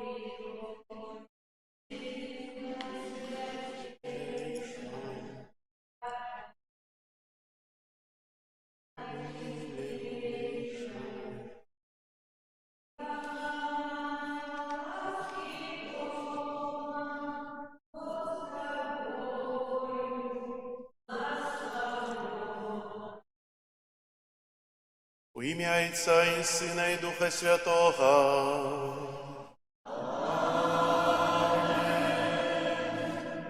У ім'я Отця і Сина і Духа Святого.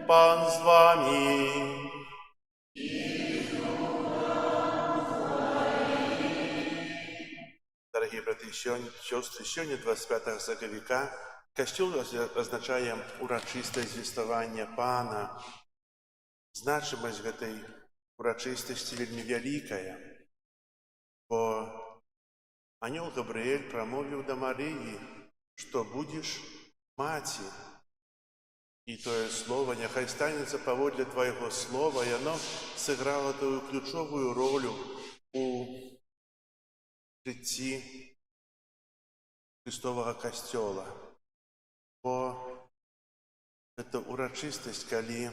Пан з вами. Дорогі брати і сестри, сьогодні 25 заговика Костюл означає урочисте звістування Пана. Значимость гэтай урочистости вельми великая, бо ангел Габриэль промовил до Марии, что будешь маті. И тое слово, нехай станется поводле твоего слова, и оно сыграло ту ключовую роль у житті Христового Костёла. Бо это урочистость, коли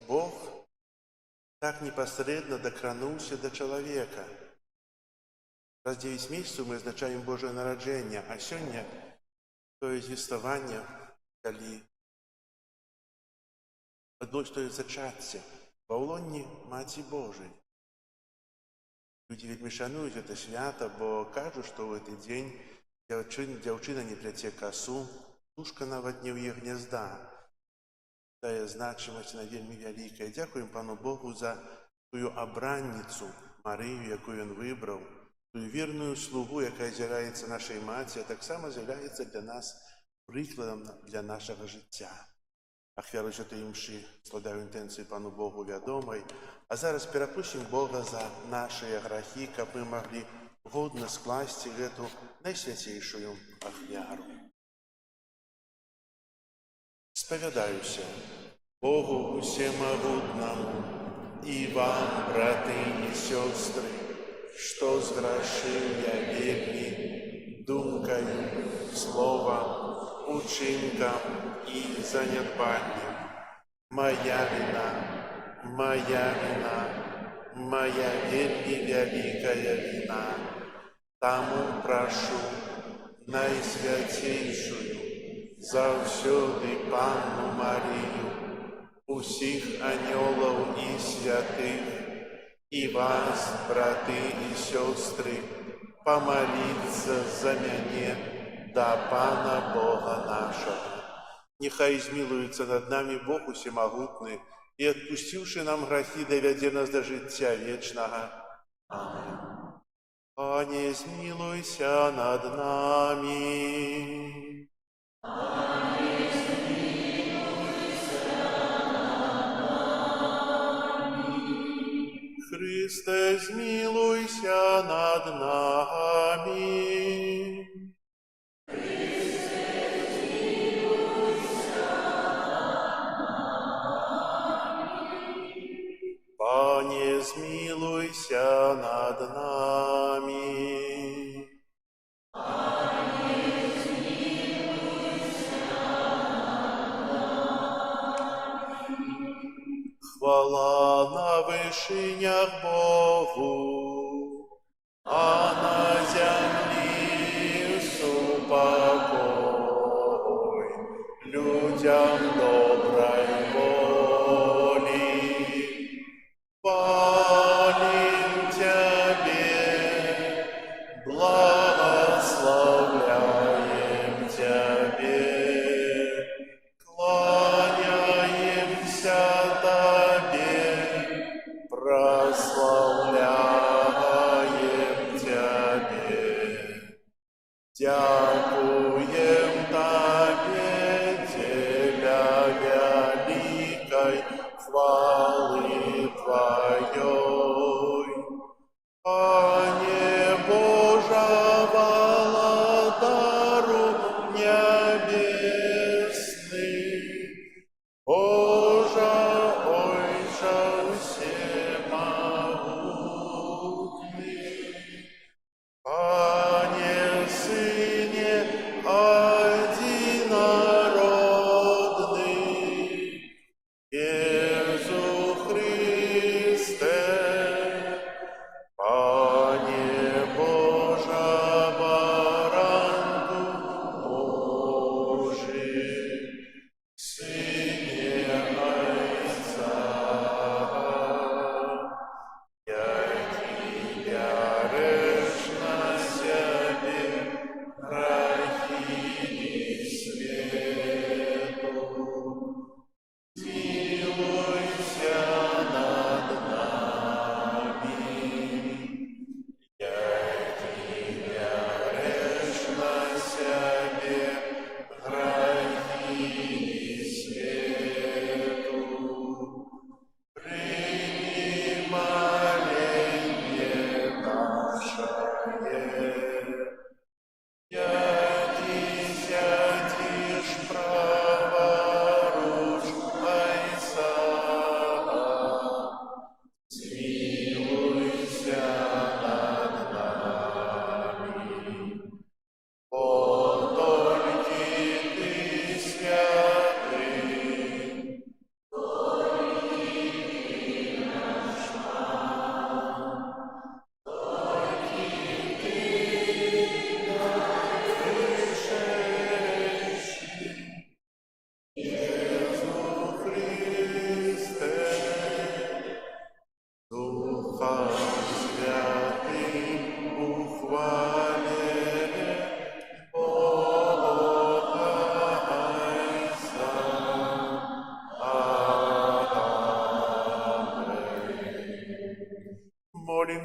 Бог так непосредственно докрануўся до человека. Раз 9 месяцев мы означаем Божие народжение, а сегодня тое звествование, коли адно зачатце ва ўлоне Маці Божией. Люди ведь шануюць это свято, бо кажут, что в этот день дзяўчына не пляце косу, птушка нават не ў яе гнезда. Тая значимость, она вельми великая. Дякуем Пану Богу за тую абранницу Марию, якую Он выбрал, тую верную слугу, якая з'является нашей Маці, а так само з'является для нас прикладом для нашего життя. Ахвяру святой мши складаю інтенції Пану Богу вядомай, а зараз перапусім Бога за наши грахи, каб мы могли годно скласти эту найсвятейшую ахвяру. Сповядаюся Богу всемогутному и вам, браты и сестры, что сгрешил я вельми думкою, словом, учинком и занедбанием. Моя вина, моя вельми великая вина. Тому прошу найсвятейшую завсёды Панну Марию, усіх анёлов и святых, и вас, браты и сестры, помолиться за мяне до Пана Бога нашего. Нехай змилуется над нами Бог усемогутный и, отпустивший нам грехи, доведе нас до життя вечного. Аминь. Пане, змилуйся над нами. Пане, змилуйся над нами. Христе, змилуйся над нами. Пане, змилуйся над нами. Пане, змилуйся над нами. Хвала на вишинях Богу, а на землі супокой людям доброй воли. Хвалим Тебе, благословляем Тебе, кланяемся Тебе, прославляем Тебе. Дякуем Тебе, Теля великой хвалы Твоей. Пане Божа, владару небес,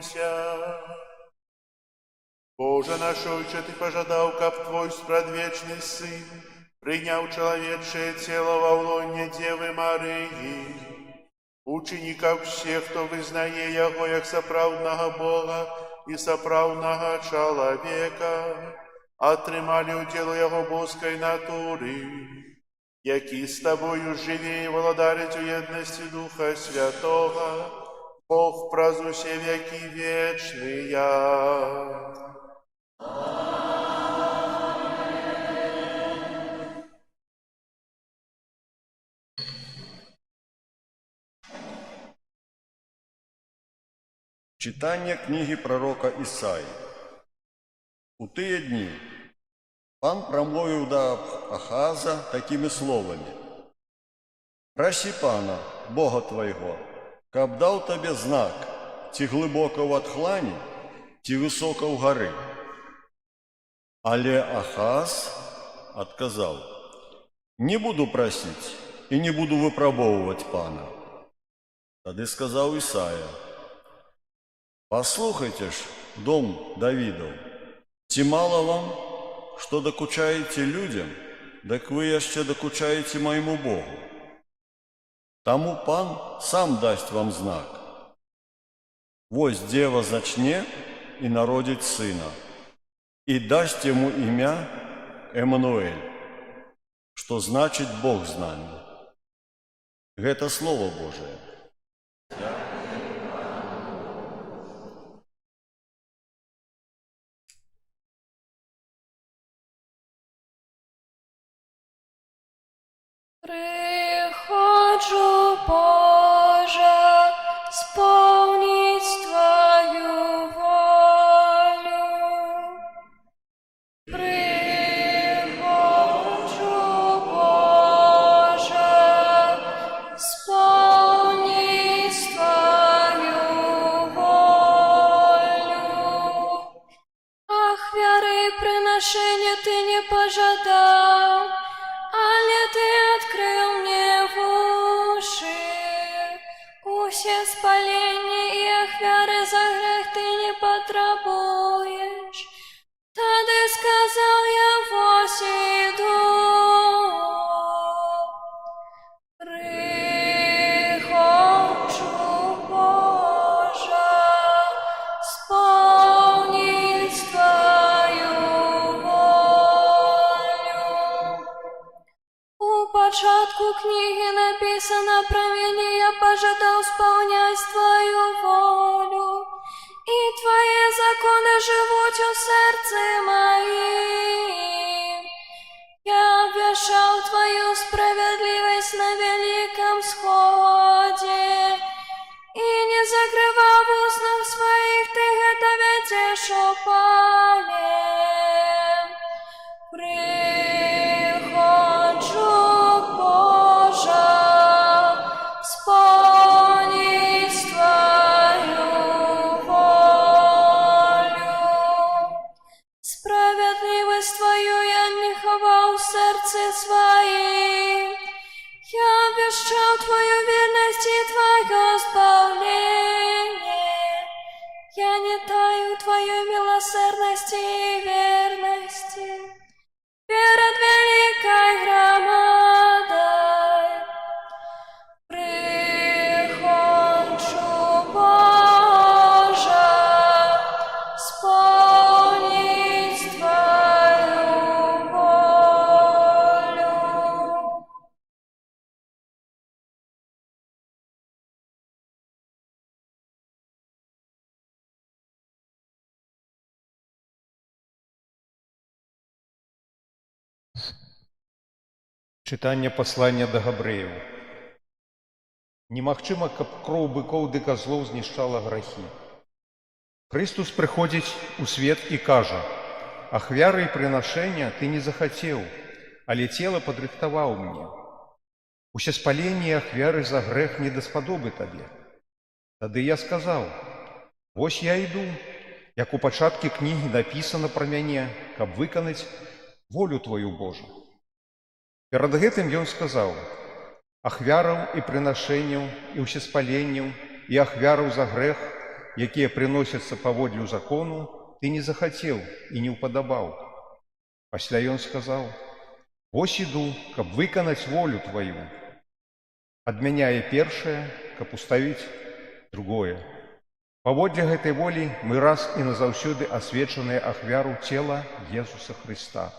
помолимся. Боже наш Отче, Ты пожадал, как Твой спрадвечный Сын принял человечее тело во лоне Девы Марии, учеников всех, кто вызнає Его як соправдного Бога и соправдного человека, отримали удел Его божской натуры, які с Тобою живи и владарить у едности Духа Святого, Бог празднуйся веки вечные. Читання книги пророка Ісаї. У тыя дні пан прамовіў да Ахаза такімі словамі: «Прасі пана, Бога твайго, каб даў табе знак, ці глыбока ў адхлані, ці высока ў гары». Але Ахаз адказаў: «Не буду прасіць і не буду выпрабоўваць пана». Тады сказаў Ісая: «Послухайте ж, дом Давидов, ці мало вам, что докучаете людям, так вы яшчэ докучаете моему Богу. Таму пан сам дасть вам знак. Вось дева зачне и народить сына, и дасть ему имя Эммануэль, что значит Бог с нами». Это Слово Божие. Приходжу, Боже, сповнить Твою волю. Приходжу, Боже, сповнить Твою волю. Ахвяры и приношения Ты не пожадал, але Ты открыл мне уши. Усе спаления и ахвяры за грех Ты не потребуешь. Тады сказал я: «Вось иду». Приходжу, Боже, сповнить Твою волю. У початку книги написано про меня: я пожадал исполнять Твою волю, и Твои законы живут у сердце моим. Я обвешал Твою справедливость на великом сходе, и не закрывал в устах своих Ты это ведешь палем. Приходжу, Боже, сповнить Твою волю. Справедливость Твою я не ховал в сердце своим. Я обещал Твою верность и Твое избавление. Я не таю Твою милосердности и верности перед великой громадой. Приходжу, Боже, сповнить Твою волю. Чытанне паслання да габрэяў. Немагчыма, каб кроў быкоў ды казлоў знішчала грахі. Хрыстус прыходзіць у свет і кажа: «Ахвяры і прынашэння ты не захацеў, але цела падрыхтаваў мне. Усеспаленне і ахвяры за грэх не даспадобы табе». Тады я сказаў: «Вось я іду, як у пачатку кнігі напісана пра мяне, каб выканаць волю Твою, Божа». Перад гэтым ён сказаў: «Ахвяраў і прынашэнняў, і ўсеспаленняў, і ахвяраў за грэх якія прыносяцца паводле закону, ты не захацеў і не ўпадабаў. Пасля ён сказаў: «Вось іду, каб выканаць волю тваю». Адмяняе першае, каб уставіць другое. Паводле гэтай волі мы раз і назаўсёды асвечаныя ахвяру цела Езуса Хрыста.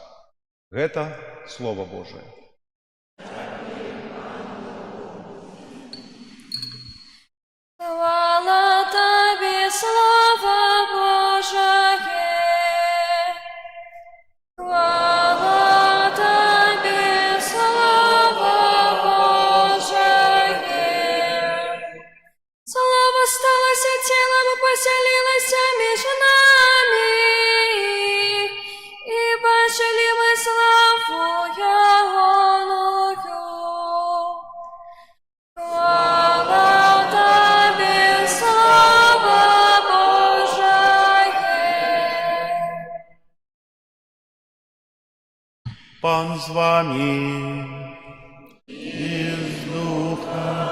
Гэта Слова Божие. Хвала Табе, слава Божая! Хвала Табе, слава Божая! Слава сталася телом и поселилась между нами, и бачили мы славу Ягоную. Хвала Табе, слава Божая! Пан з вами і з Духом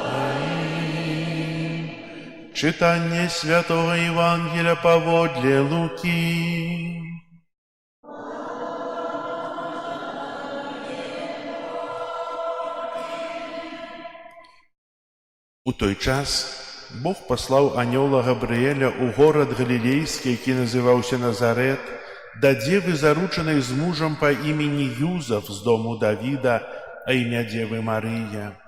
Твоим. Читання Святого Євангелія паводле Луки. У той час Бог паслаў анёла Габрыэля ў горад Галілейскі, які называўся Назарет, да дзевы, заручанай з мужам па імені Юзаф з дому Давіда, а імя дзевы Марыя.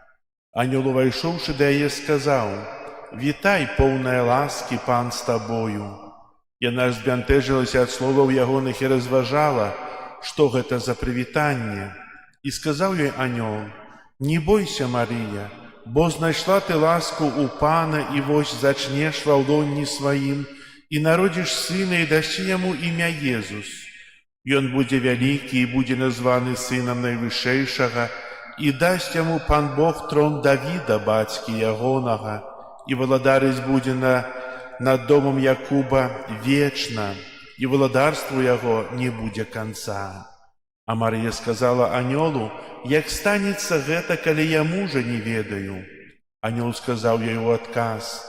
Анёл, увайшоўшы да яе, сказаў: «Вітай, поўная ласкі, пан з табою». Яна збянтэжылася ад словаў ягоных і разважала, што гэта за прывітанне. І сказаў ёй анёл: «Не бойся, Марыя, бо знайшла ты ласку у пана, і вось зачнеш ва лонні сваім, і народзіш сына, і дасі яму імя Езус. Ён будзе вялікі і будзе названы сынам Найвышэйшага, і дасць яму пан Бог трон Давіда, бацькі ягонага, і валадарыць будзе над домом Якуба вечна, і валадарству яго не будзе канца». А Марія сказала анёлу: «Як станецца гэта, калі я мужа не ведаю?» Анёл сказаў ёй у адказ: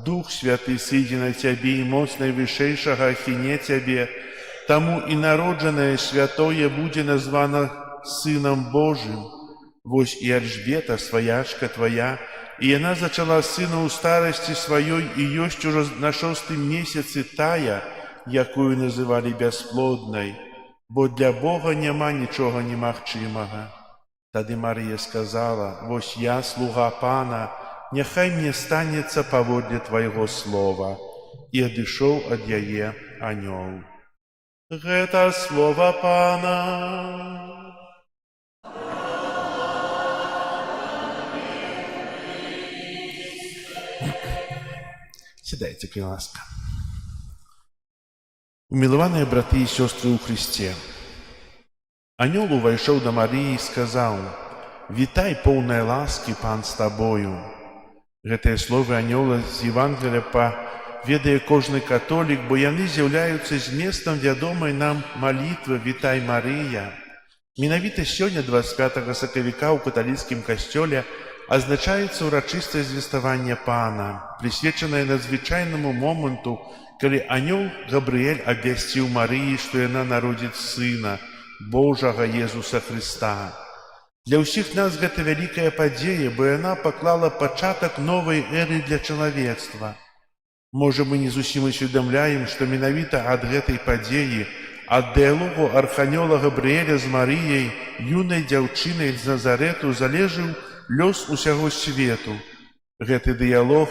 «Дух Святы сыдзе на цябе, і моц Найвышэйшага ахіне цябе, таму і народжанае святое будзе названа Сынам Божым. Вось і Альжбета, сваячка твая, і яна зачала сына ў старасці сваёй, і ёсць ужо на 6-м месяцы тая, якую называлі бясплоднай, бо для Бога няма нічога немагчымага». Тады Марія сказала: «Вось я, слуга пана, няхай мне станецца паводле твайго слова». І адышоў ад яе анёл. Гэта слова пана. Сідайце, калі ласка. Умілаваныя браты і сёстры ў Христе, анёл увайшоў да Марыі і сказаў: «Вітай, поўная ласкі, пан з табою». Гэтыя словы анёла з Евангелія ведае кожны католік, бо яны з'яўляюцца зместам вядомай нам малітвы «Вітай, Марыя». Менавіта сёння, 25 сакавіка, ў каталіцкім касцёле азначаецца ўрачыстасць звеставання пана, прысвечаная надзвычайнаму моманту, калі анёл Габрыэль абвясціў Марыі, што яна народзіць сына Божага Езуса Хрыста. Для ўсіх нас гэта вялікая падзея, бо яна паклала пачатак новай эры для чалавецтва. Можа, мы не зусім усведамляем, што менавіта ад гэтай падзеі, ад дыялогу арханёла Габрыэля з Марыяй, юнай дзяўчынай з Назарэту, залежыў лёс усяго свету. Гэты дыялог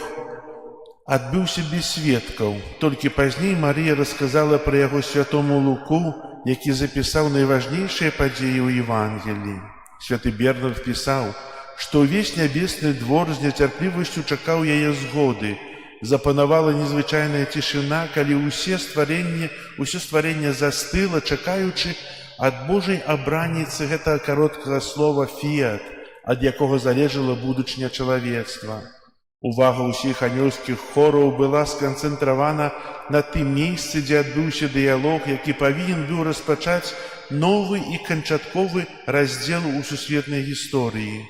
адбыўся без сведкаў. Толькі пазней Марыя расказала пра яго святому Луку, які запісаў найважнейшыя падзеі ў Евангеліі. Святы Бернард пісаў, што ўвесь нябесны двор з нецярплівасцю чакаў яе згоды. Запанавала незвычайная цішыня, калі ўсё стварэнне застыла, чакаючы ад Божай абраніцы гэтага кароткага слова «фіат», ад якога залежала будучыня чалавецтва. Увага ўсіх анёлскіх хораў была сканцэнтравана на тым месцы, дзе адбыўся дыялог, які павінен быў распачаць новы і канчатковы раздзел у сусветнай гісторыі.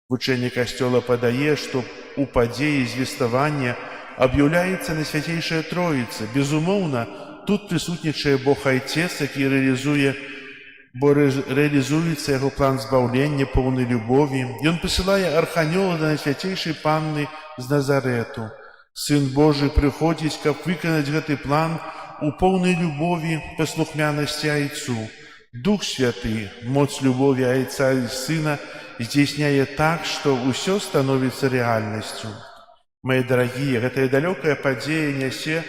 Вучэнне Касцёла падае, што ў падзеі звеставання аб'яўляецца Найсвяцейшая Троіца. Безумоўна, тут прысутнічае Бог Айцец, які рэалізуецца яго план збаўлення, поўнай любові. Ён пасылае арханёла да Найсвяцейшай Панны з Назарэту. Сын Божы прыходзіць, каб выканаць гэты план у поўнай любові, паслухмянасці Айцу. Дух Святы, моц любові Айца і Сына здзейсняе так, што ўсё становіцца рэальнасцю. Мае дарагія, гэтая далёкая падзея нясе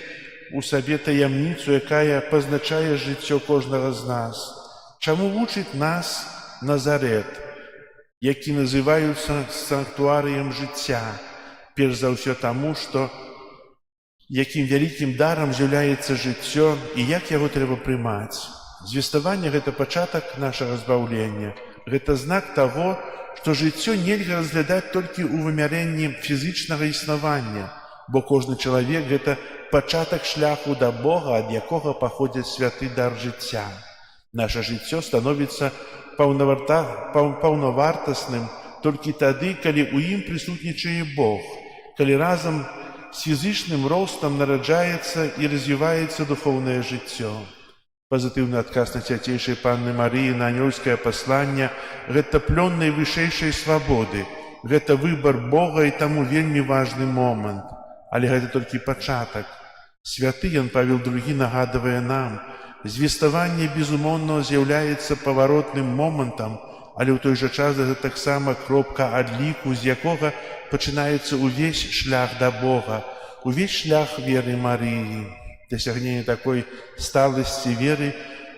у сабе таямніцу, якая пазначае жыццё кожнага з нас. Чаму вучыць нас Назарэт, які называюцца санктуарыем жыцця? Перш за ўсё таму, што якім вялікім дарам з'яўляецца жыццё і як яго трэба прымаць. Звеставанне – гэта пачатак нашага збаўлення. Гэта знак таго, што жыццё нельга разглядаць толькі ў вымярэнні фізічнага існавання, бо кожны чалавек – гэта пачатак шляху да Бога, ад якога паходзіць святы дар жыцця. Наша жыццё становіцца паўнавартасным толькі тады, калі ў ім прысутнічае Бог, калі разам з фізічным ростам нараджаецца і развіваецца духоўнае жыццё. Пазітыўны адказ Найсвяцейшай Панны Марыі на анёльскае пасланне – гэта плён найвышэйшай свабоды, гэта выбар Бога і таму вельмі важны момант. Але гэта толькі пачатак. Святы Ян Павел II нагадвае нам, звеставанне, безумоўна, з'яўляецца паваротным момантам, але ў той жа час гэта таксама кропка адліку, з якога пачынаецца ўвесь шлях да Бога, увесь шлях веры Марыі. Дасягненне такой сталасці веры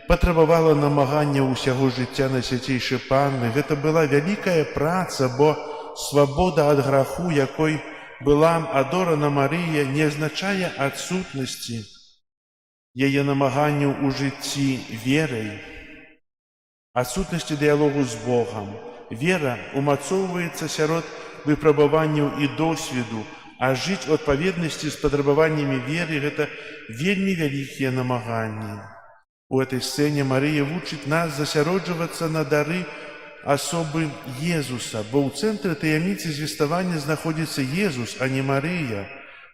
патрабавала намагання ўсяго жыцця Найсвяцейшай Панны. Гэта была вялікая праца, бо свабода ад граху, якой была адорана Марыя, не азначае адсутнасці яе намаганняў у жыцці верай, адсутнасці дыялогу з Богам. Вера умацоўваецца сярод выпрабаванняў і досведу, а жыць у адпаведнасці з патрабаваннямі веры – гэта вельмі вялікія намаганні. У этой сцэне Марыя вучыць нас засяроджвацца на дары асобы Езуса, бо ў цэнтры таямніцы звеставання знаходзіцца Езус, а не Марыя.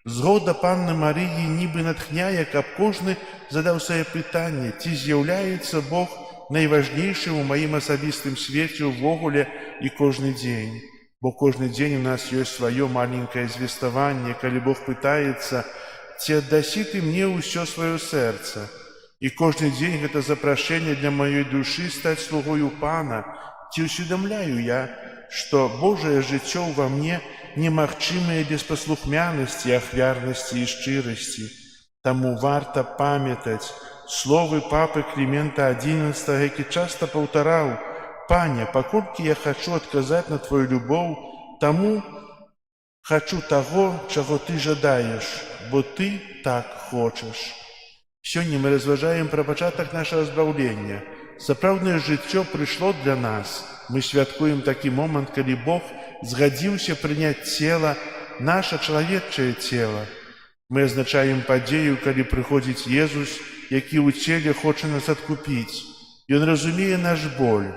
Згода Панны Марыі нібы натхняе, каб кожны задаў сабе пытанне, ці з'яўляецца Бог найважнейшым у маім асабістым свеце ўвогуле і кожны дзень. Бо кожны дзень у нас ёсць сваё маленькае звеставанне, калі Бог пытаецца, ці аддасі ты мне ўсё сваё сэрца. І кожны дзень гэта запрашэнне для маёй душы стаць слугою Пана. Ці усведамляю я, што Божае жыццё ўва мне немагчымае без паслухмянасці, ахвярнасці і шчырасці. Таму варта памятаць словы папы Клімента XI, які часта паўтараў: «Пане, паколькі я хачу адказаць на твою любоў, таму хачу таго, чаго ты жадаеш, бо ты так хочаш». Сёння мы разважаем пра пачатак нашага збаўлення. Сапраўднае жыццё прыйшло для нас. Мы святкуем такі момант, калі Бог згадзіўся прыняць цела, наша чалавечае цела. Мы азначаем падзею, калі прыходзіць Езус, які ў целе хоча нас адкупіць. Ён разумее наш боль.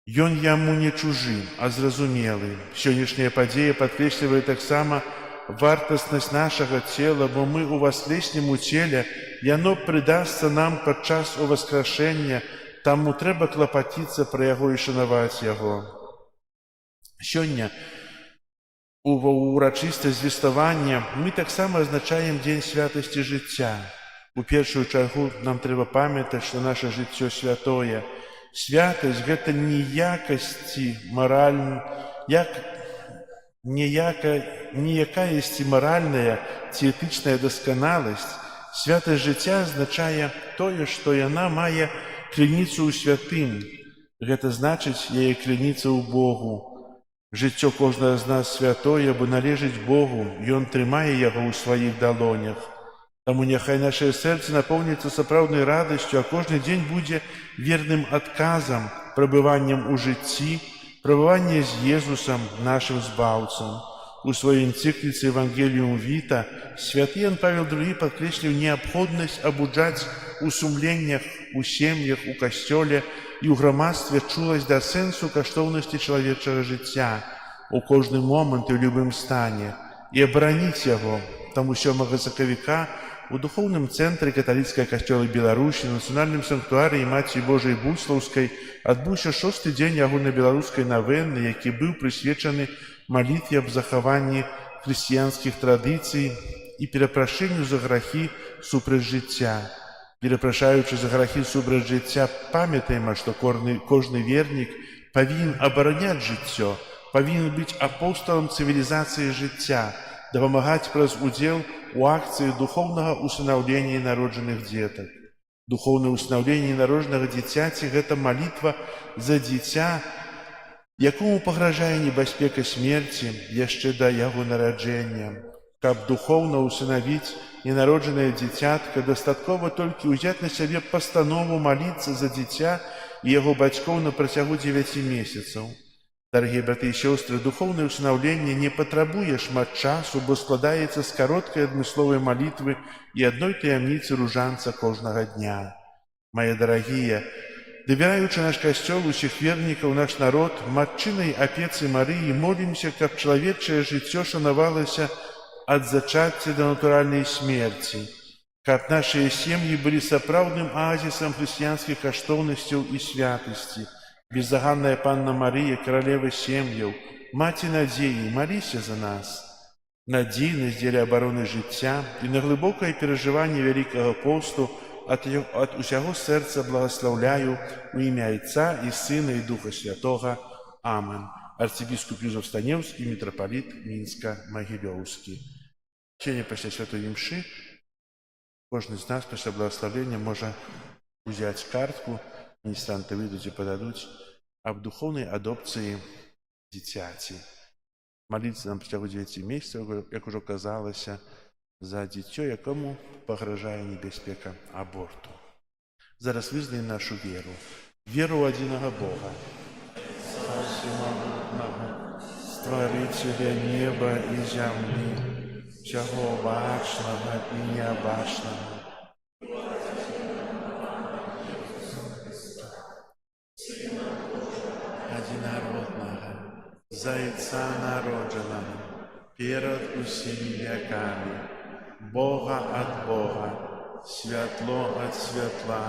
Ён яму не чужы, а зразумелы. Сённяшняя падзея падкрэслівае таксама вартаснасць нашага цела, бо мы уваскрэснем у целе, яно прыдасца нам падчас уваскрашэння, таму трэба клапаціцца пра яго і шанаваць яго. Сёння у урачыстасць звеставання мы таксама азначаем дзень святасці жыцця. У першую чаргу нам трэба памятаць, што наша жыццё святое. Святасць – гэта ніякаясці маральная ці этычная дасканаласць. Святасць жыцця азначае тое, што яна мае крыніцу ў святым. Гэта значыць, яе крыніца ў Богу. Жыццё кожнага з нас святое, бо належыць Богу, Ён трымае яго ў сваіх далонях. Таму няхай нашае сэрцы напоўніцца сапраўднай радасцю, а кожны дзень будзе верным адказам, прабываннем у жыцці, прабыванне з Езусам, нашым збаўцам. У сваёй энцыкліцы «Евангелиум Vita» святы Ян Павел II падкрэсліў неабходнасць абуджаць у сумленнях, у сем'ях, у касцёле і ў грамадстве чуласць да сэнсу каштоўнасці чалавечага жыцця у кожны момант і ў любым стане. і абараніць яго. Таму 7 сакавіка у духоўным цэнтры каталіцкага касцёла Беларусі, нацыянальным санктуарыі Маці Божай Буслаўскай адбыўся 6-й дзень агульнабеларускай навенны, які быў прысвечаны малітве аб захаванні хрысціянскіх традыцый і перапрашэнню за грахі супраць жыцця. Перапрашаючы за грахі супраць жыцця, памятаем, што кожны вернік павінен абараняць жыццё, павінен быць апосталам цывілізацыі жыцця, дапамагаць праз удзел у акцыі духоўнага усынаўлення народжаных дзетак. Духоўнае усынаўленне народжанага дзіцяці – гэта малітва за дзіця, якому пагражае небяспека смерці яшчэ да яго нараджэння. Каб духоўна усынавіць ненароджанае дзіцятка, дастаткова толькі ўзяць на сябе пастанову маліцца за дзіця і яго бацькоў на працягу 9 месяцаў. Дарагія браты і сёстры, духоўнае ўсынаўленне не патрабуе шмат часу, бо складаецца з кароткай адмысловай малітвы і адной таямніцы ружанца кожнага дня. Мае дарагія, давяраючы наш касцёл, усіх вернікаў, наш народ, матчынай апецы Марыі молімся, каб чалавечае жыццё шанавалася ад зачацця да натуральнай смерці, каб нашыя сем'і былі сапраўдным аазісам хрысціянскіх каштоўнасцяў і святасці. Бездоганная Панна Марія, каралева сем'яў, маці надзеі, маліся за нас. Надзейнасць дзеля абароны жыцця і на глыбокае перажыванне Вялікага посту ад усяго сэрца благаслаўляю у імя Айца і Сына і Духа Святога. Амен. Арцыбіскуп Юзеф Станеўскі, мітрапаліт Мінска-Магілёўскі. Сёння пасля святой імшы кожны з нас пасля благаслаўлення можа узяць картку, міністранты выйдуць і пададуць аб духоўнай адопцыі дзіцяці. Маліцца нам працягу 9 месяцаў, як ужо казалася, за дзіцё, якому пагражае небяспека аборту. Зараз вызнаем нашу веру. Веру ў адзінага Бога, Всемагутнага, Стварыцеля неба і зямлі, усяго бачнага і неабачнага, адзінароднага, Зайца народжанага, перад усімі вякамі, Бога ад Бога, святло ад святла,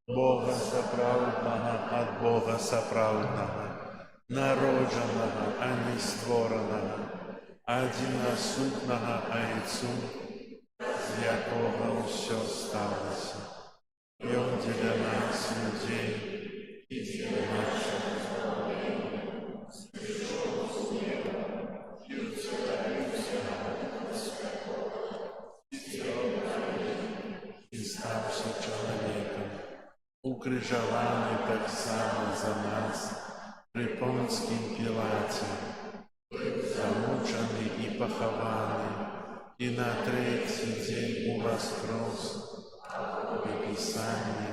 Бога сапраўднага ад Бога сапраўднага, народжанага, а не створанага, адзінасутнага Айцу, з якога ўсё сталася. Ён дзеля нас, людзей, і дзеля нашых стаўся чалавекам, укрыжаваны таксама за нас пры Понскім Пілаце, замучаны і пахаваны, і на 3-й дзень уваскрос па Пісанні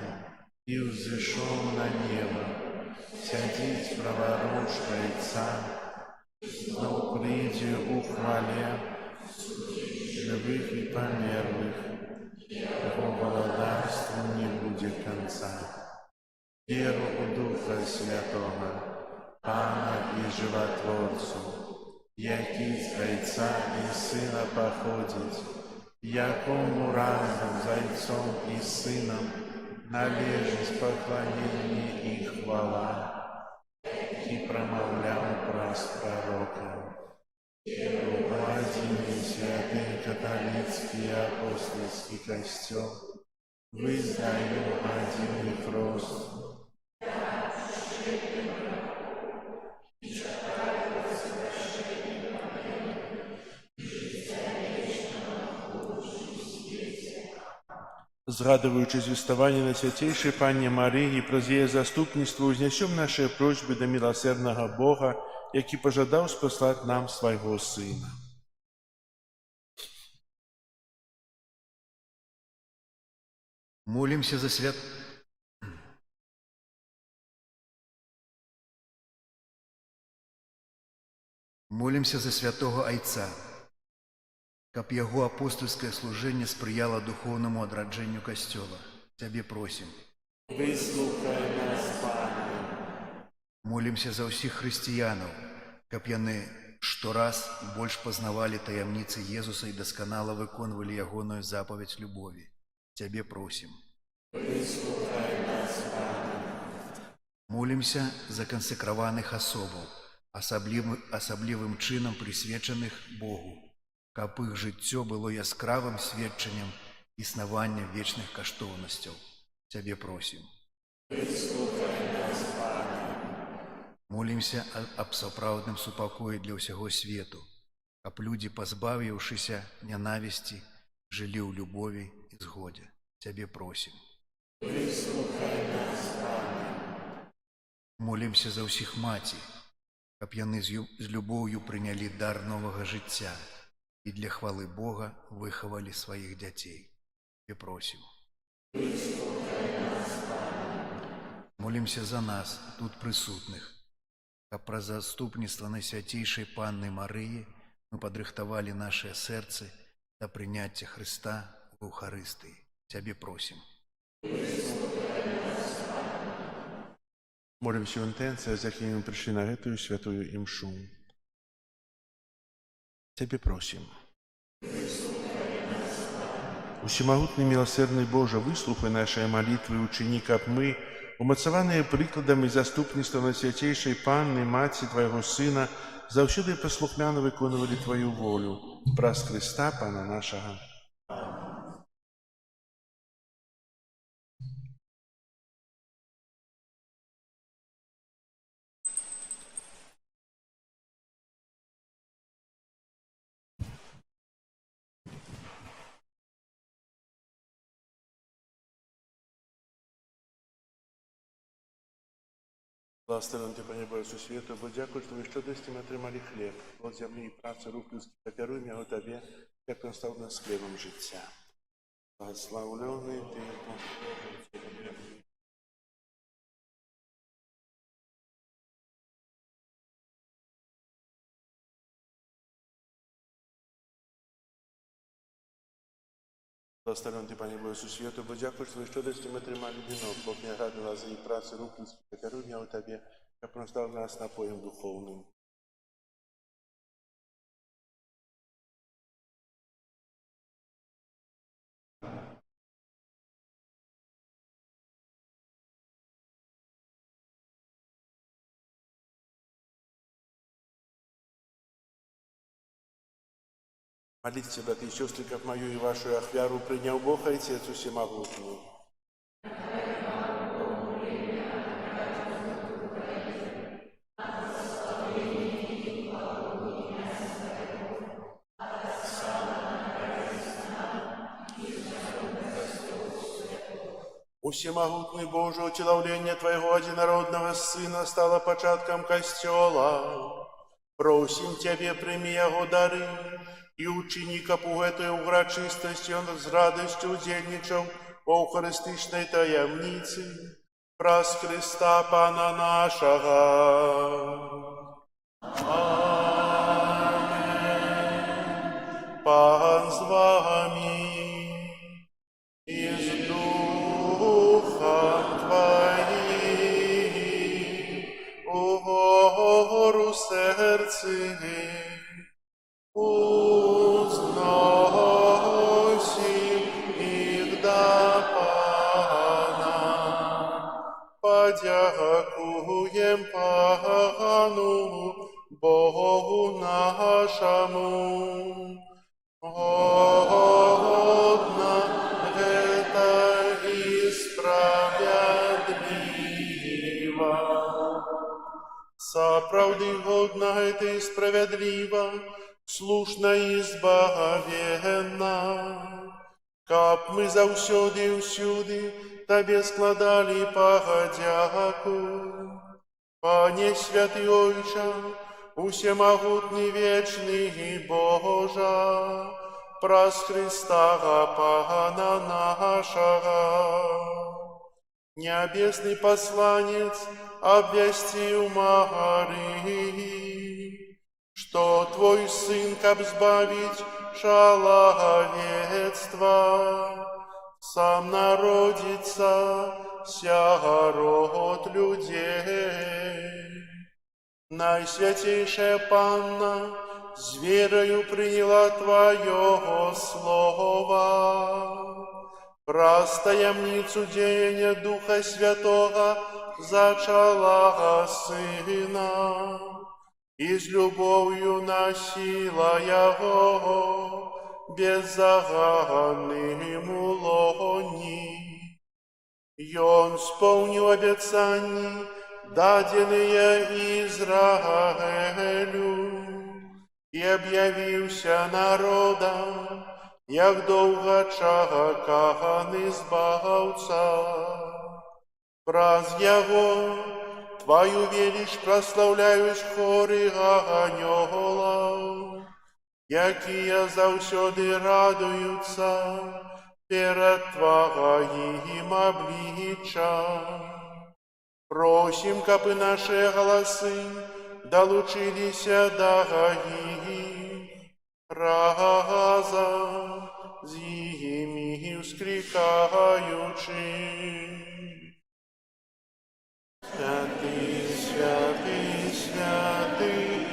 і ўзышоў на неба, сядзіць праваруч Айца, зноў прыйдзе ў хвале жывых і памерлых, яго валадарству не будзе канца. Веру ў Духа Святога, Пана і Жыватворцу, які з Айца і Сына паходзіць, якому разам з Айцом і Сынам належыць пакланенне і хвала, які прамаўляў праз прарока. У адзіны святы каталіцкі і апостальскі касцёл вызнаю адзіны хрост. Згадываючы звеставанне на свяцейшай Панне Марыі, праз яе заступніцтва ўзнясём нашыя просьбы да міласэрнага Бога, які пажадаў спаслаць нам свайго Сына. Молимся за святого Айца, каб яго апостольскае служэнне спрыяла духоўнаму адраджэнню касцёла. Цябе просім. Выслухай нас, Пане. Молимся за ўсіх хрысціянаў, каб яны штораз больш пазнавалі таямніцы Езуса і дасканала выконвалі ягоную запаведь любові. Цябе просім. Молімся за кансекраваных асобаў, асаблівым чынам прысвечаных Богу, каб іх жыццё было яскравым сведчаннем існавання вечных каштоўнасцяў. Цябе просім. Молімся аб сапраўдным супакоі для ўсяго свету, каб людзі, пазбавіўшыся нянавісці, жылі ў любові і згодзе. Цябе просім. Молімся за ўсіх маці, каб яны з любоўю прынялі дар новага жыцця і для хвалы Бога выхавалі сваіх дзяцей. Цябе просім. Молімся за нас, тут прысутных, каб праз заступніцтва Найсвяцейшай Панны Марыі мы падрыхтавалі нашыя сэрцы да прыняцця Хрыста ў Эўхарыстыі. Цябе просім. Молімся ў інтэнцыях, з якімі мы прыйшлі на гэтую святую імшу. Цябе просім. Усемагутны міласэрны Божа, выслухай нашыя малітвы і учыні, каб мы, умацаваныя прыкладам і заступніцтвам Найсвяцейшай Панны, Маці Твайго Сына, заўсёды паслухмяна выконвалі Тваю волю. Праз Хрыста, Пана нашага. Благословен Ти, Пане Боже, світу, бо дякую, що ви щодості ми отримали хліб, плод землі і праці рук людських, даруємо його Тобі, як він став нас хлібом життя. Благословлений Ти, Благословен Ти, Пане Боже, світу, бо дякую, що ви щодості ми отримали вино, плод негади лази і праці рук людських, даруємо його Тобі, як він став нас напоєм духовним. Молитесь, братья и сестры, как мою и вашу ахвяру принял Бог, Отец Всемогутный. Всемогутный Боже, утиловление Твоего одинородного Сына стало початком Костела. Просим Тебе, прими Его дары, и учини, каб у этой урочистости он с радостью удельничал по Евхаристичной таямнице, праз Христа Пана нашего. Аминь. Пан с вами и с Духом Твоим, угору сердце узносим их до Пана. Подякуем Пану Богу нашему. Годно это и справедливо. Сапраўды годно это и справедливо, слушна и избавенна. Каб мы заўсёды і ўсюды Табе складали падзяку. Пане святы Ойча, усемагутны вечны Божа, праз Христа Пана нашага. Небесный посланец обвестил Марии, что Твой Сын, каб сбавить человечество, сам народится ся род людей. Найсвятейшая Панна, с верою приняла Твое Слово. Про таямницу деяния Духа Святого зачала Сына, и с любовью носила Его беззаганным лони. И Он исполнил обетания, даденные Израилю, и объявился народом, як долгочаканий Збавца. Праз Его Твою величь прославляють хоры анёлов, якія заўсёды радуюцца перед Твоим обличчям. Просим, кабы наши голосы долучилися до их разом з ими вскрикаючи: Святый, святый, святый,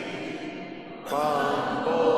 Пан Бог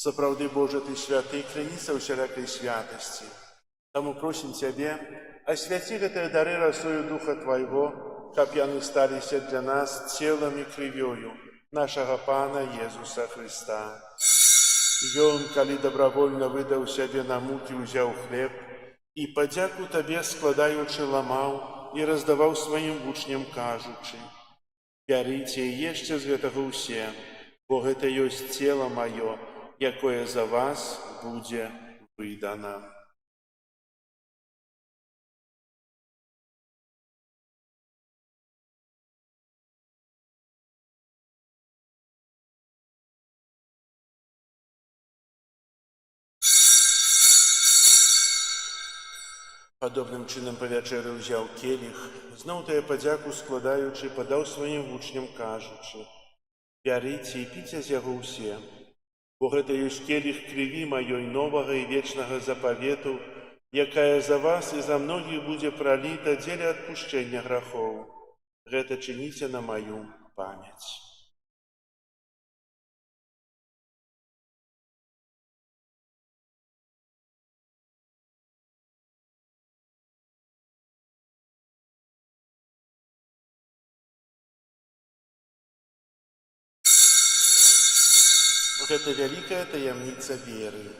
Сапраўды, Боже, Ты святы, кляніца ўсялякай святасці. Таму просім Цябе, асвяці гэтыя дары расою Духа Твайго, каб яны сталіся для нас целам і крывёю нашага Пана Езуса Христа. Ён, калі добравольна выдаў сябе на мукі, узяў хлеб і падзяку Табе складаючы ламаў і раздаваў сваім вучням, кажучы: «Бярыце і ешце з гэтага ўсе, бо гэта ёсць цела маё, якое за вас будзе выдана». Падобным чынам па вячэры ўзяў келіх, зноў тая падзяку складаючы, падаў сваім вучням, кажучы: «Бярыце і піце з яго ўсе, бо гэта ёсць келіх крыві маёй новага і вечнага запавету, якая за вас і за многіх будзе праліта дзеля адпушчэння грахоў. Гэта чыніце на маю памяць». Гэта вялікая таямніца веры.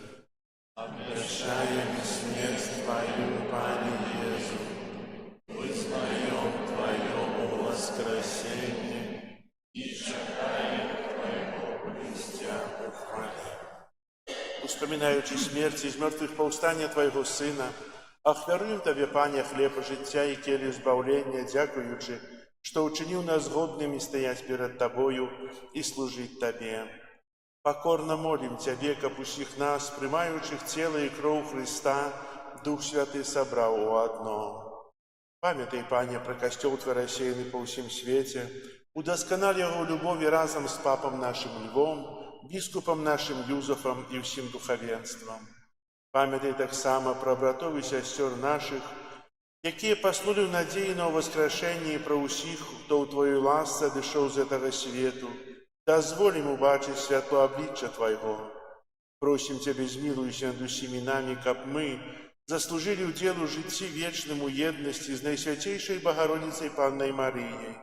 Обращаем смерть Твою, Пане Езу, вызнаем Твое воскресение и чекаем Твоего Христа в хвале. Успоминаючи смерть из мертвых повстания Твоего Сына, ахвяруем Тебе, Пане, хлеб життя и келью збавлення, дякуючи, что учинил нас годными стоять перед Тобою и служить Тебе. Покорно молим Тебе, каб усіх нас, приймаючих тіло і кров Христа, Дух Святый собрал у одно. Памятай, Пане, про костел Твой рассеянный по всем свете, удосконали его любови разом с папом нашим Львом, біскупом нашим Юзефом и всем духовенством. Памятай так само про братов и сестер наших, якія паснули в надеї на воскрешение, про усіх, хто у Твоей ласце дышаў з этого свету, дозволим убачить святло обличчя Твоего. Просим Тебе, змилуйся над усіми нами, каб мы заслужили уделу житті вечному єдності з Найсвятейшей Богородицей Панной Марией,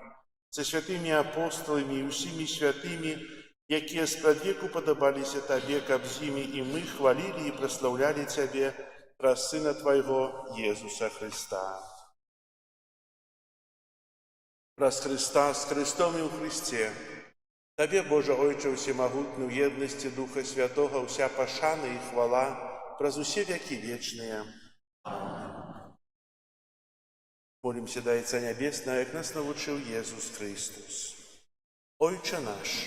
со святыми апостолами и усіми святыми, якія спрадвеку подобалися Тебе, каб з ими и мы хвалили и прославляли Тебе про Сына Твоего Езуса Христа. Праз Христа, з Христом і ў Христе. Табе, Боже Ойче всемагутны, ў еднасці Духа Святога, уся пашана і хвала праз усе векі вечныя. Молимся да Отца Небесного, як нас навучил Иисус Христос. Отче наш,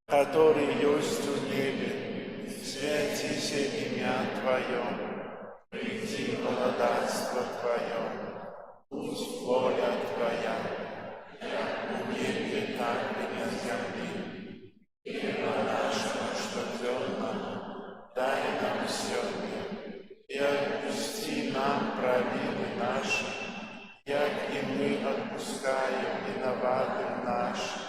который есть в небе, святися имя Твое, приди владарство Твое, пусть воля Твоя, как в небе, так и на земле. Хлеба нашего штодневного дай нам сегодня, и отпусти нам провины наши, як и мы отпускаем виноватым нашим,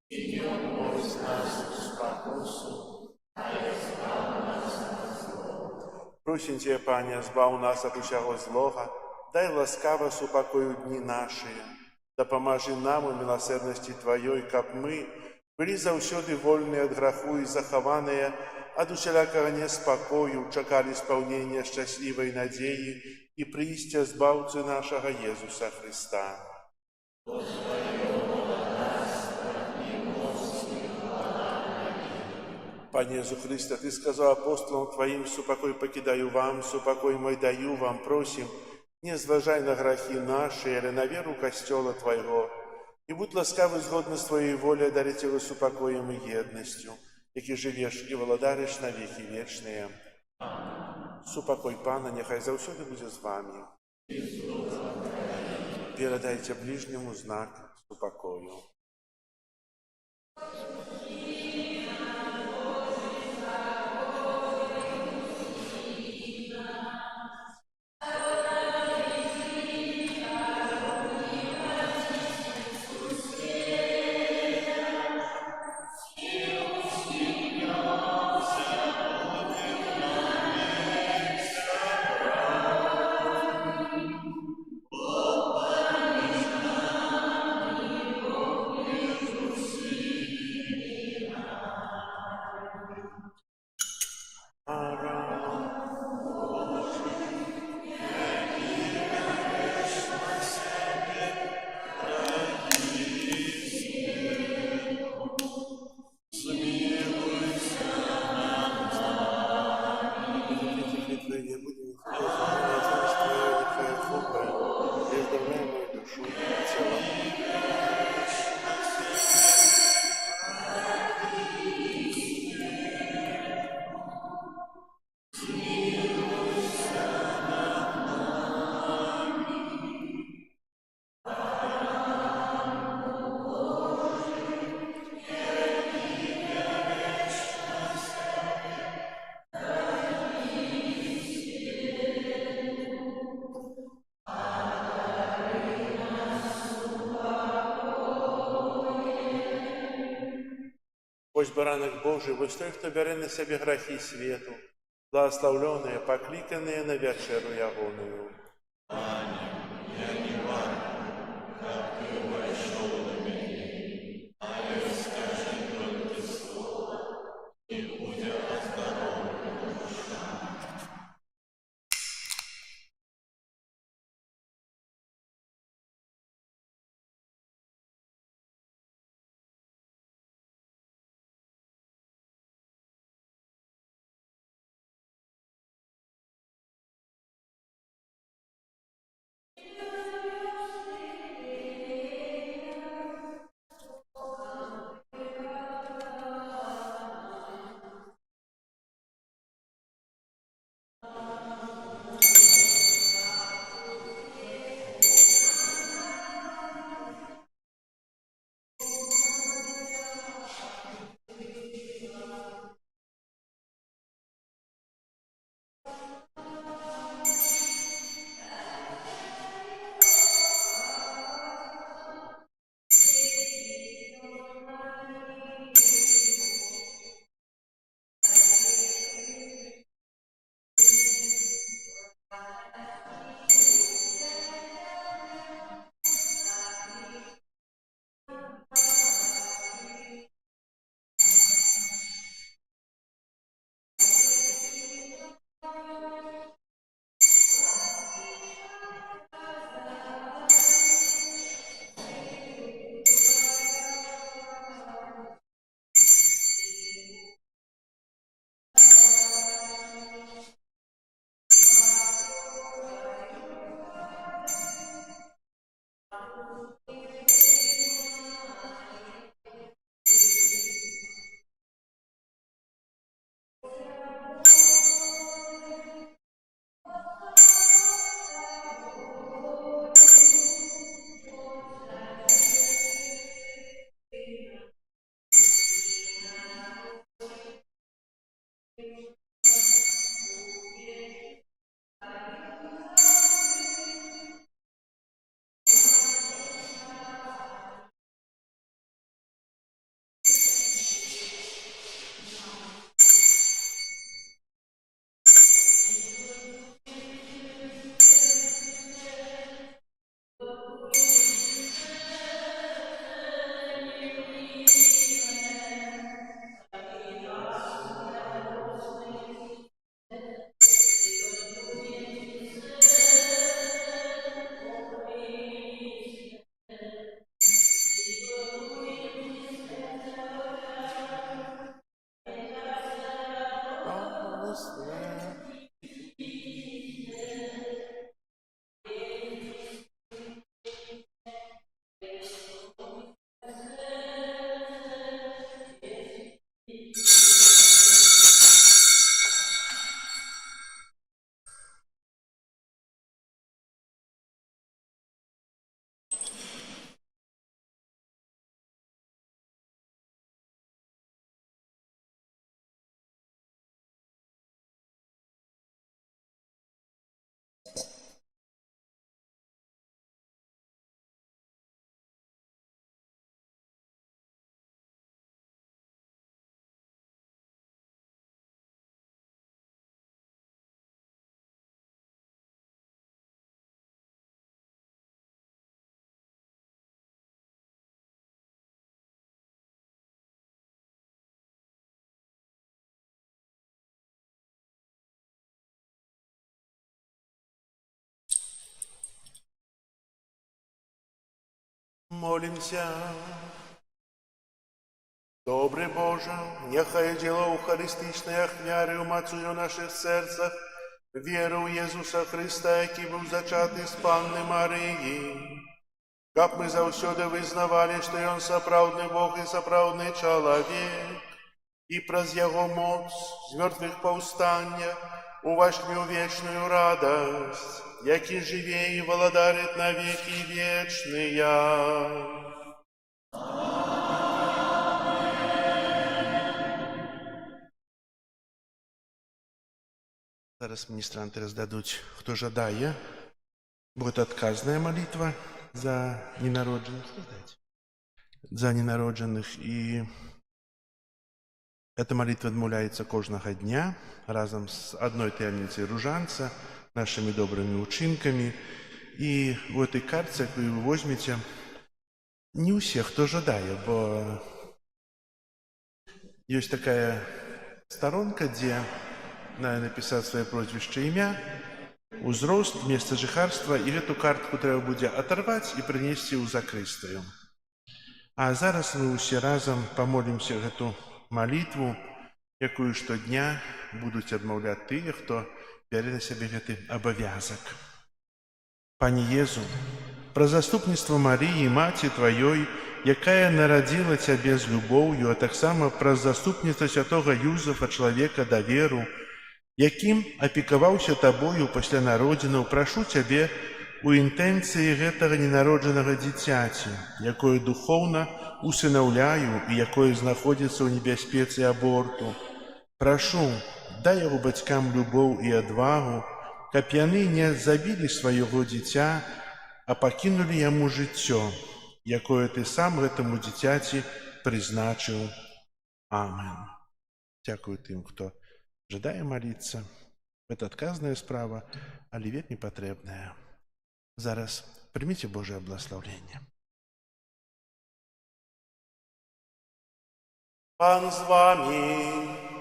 и не вводь нас в спокусу, а избав нас от злого. Просим Тебя, Пане, збав нас от усякого злого, дай ласкаво супокою дни наши, да поможи нам у милосердности Твоей, как мы были заўсёды вольные от граху и захованные от усялякого неспокою, чакали исполнения счастливой надеи и приистя Збавцы нашего Иисуса Христа. Пане Иисус Христе, Ты сказал апостолам Твоим: «Супокой покидаю вам, супокой мой даю вам». Просим, не зважай на грехи наши, или на веру Костела Твоего, и будь ласкавый згодно с Твоей волей дарить его супокоем и едностью, яки живешь и владаришь на веки вечные. Супокой Пана нехай заўсёды будзе з вами. Передайте ближнему знак супокою. Ось баранок Божий, ось той, хто бере на себе грехи свету, благословленные, покликанные на вечеру ягоную. Молимся. Добрый Боже, нехай дело Eucharystycznej ахвяри умацує у наших серцях віру у Єсуса Христа, який був зачатий з Панни Марії. Как мы завсёды вызнавали, что Он сапраўдны Бог и сапраўдны чалавек, и праз Яго моц з мёртвых паўстання увайшлі ў вечную радость, які жыве и валадарит на веки вечные. Зараз міністранти роздадуть, хто жадає. Буде отказная молитва за ненародженных. За ненародженных. И эта молитва отмовляется кожного дня разом с одной таямницей ружанца, нашими добрыми учинками. И в этой карте, как вы возьмете, не у всех, кто жадает, бо есть такая сторонка, где надо написать свое прозвище, имя, узрост, место жыхарства, и эту картку треба будет оторвать и принести у закрыстаю. А зараз мы все разом помолимся эту молитву, якую штодня будут отмовлять тыя, кто бярэ на себе гэты обовязок. Пане Езу, про заступніцтва Марии, Маці Твоей, якая народила Тебе с любовью, а так само про заступніцтва святого Юзефа, человека доверу, яким опекаваўся Тобою пасля народзінаў, прашу Цябе у інтэнцыі гэтага ненароджанага дзіцяці, якое духоўна усынаўляю і якое знаходзіцца ў небяспецы аборту. Прашу, дай яго бацькам любоў і адвагу, каб яны не забілі свайго дзіця, а пакінулі яму жыццё, якое Ты сам гэтаму дзіцяці прызначыў. Амен. Дзякую тым, хто жадає молиться. Это отказная справа, але век непотребная. Зараз примите Божие благословение. Пан з вами.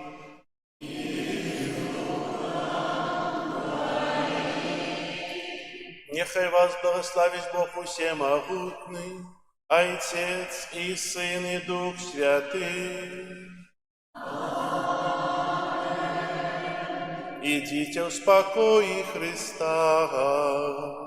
Нехай вас благословит Бог Всемогутный, Отец и Сын и Дух Святый. Идите в спокое Христа.